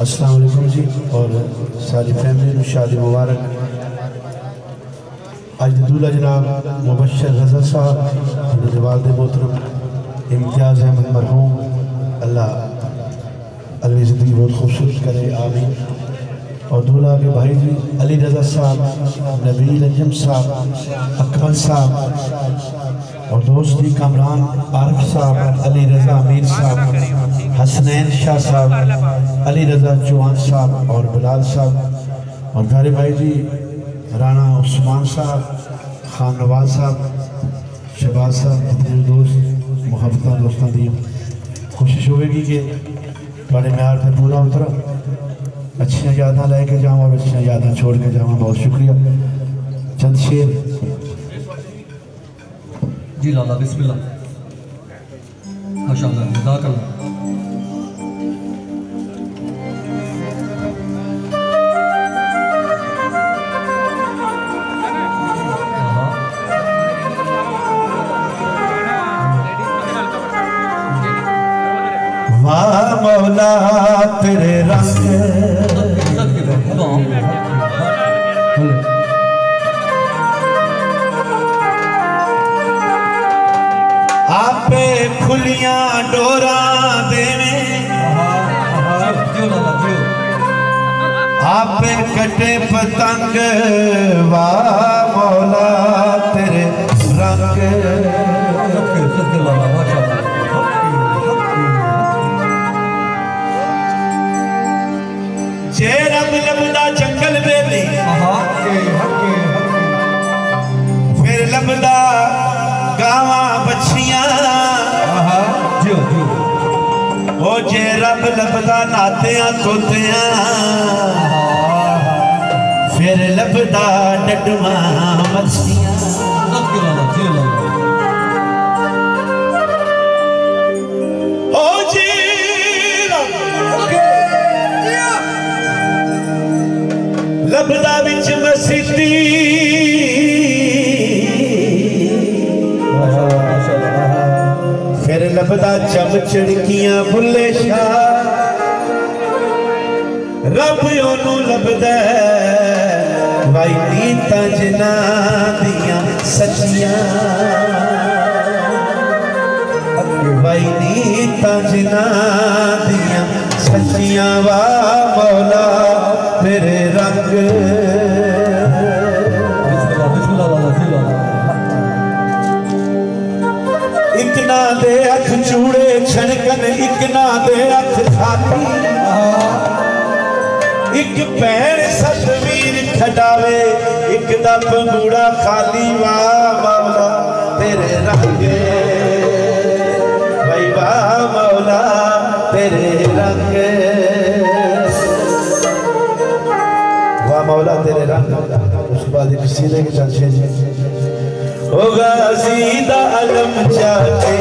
अस्सलाम वालेकुम जी और सारी फैमिली में शादी मुबारक। आज दूल्हा जनाब मुबशर रज़ा साहब जिन्होंने वालिद मोहतरम इम्तियाज़ अहमद मरहूम, अल्लाह अल्लाह ज़िंदगी बहुत खूबसूरत करे, आमीन। और दूल्हा के भाई जी अली रज़ा साहब, नबील अंजम साहब, अकमल साहब और दोस्ती कामरान आरिफ साहब, अली रज़ा अमीर साहब, हसनैन शाह साहब, अली रज़ा चौहान साहब और बिलाल साहब और प्यारे भाई जी राना उस्मान साहब, खान नवाज साहब, शहबाज साहब, जितने दोस्त मुहब्बत दोस्तों दी कोशिश होगी कि बड़े म्यार से पूरा उतरा, अच्छियाँ यादां लेके जाऊँ और अच्छियाँ यादां छोड़ के जाऊँ। बहुत शुक्रिया। चंद शेर जी लाला बिस्मिल्लाह माशाअल्लाह जज़ाकल्लाह। वाह मौला तेरे रंग आपे खुलियां डोरा देवे, आपे कटे पतंग। वाह मौला तेरे रंग जे रब लभदा जंगल वेली, फिर लभदा गावां बछियां। ओ जे रब लभदा नातियां तोतियां, फिर लभदा डडुआं मछियां। ओ जी लभदा विच मसीती, फिर लभदा चम चिड़कियां बुल्ले शाह। रब ओनू लभदा वाई नीतां जिन्हां दियां सच्चियां, वाई नीतां जिन्हां दियां सच्चियां। वाह मौला तेरे रंग इक ना दे हथ चूड़े छनकन, इक ना दे हथ खाती। एक भैन सतवीर खडावे, एक दा पंगूड़ा खाली। वाह मौला तेरे रंग भाई, वाह मौला तेरे रंग, वाह मौला तेरे रंग। उसके बाद एक सीधे के चल शेर ओ गाज़ी दा अलम जाके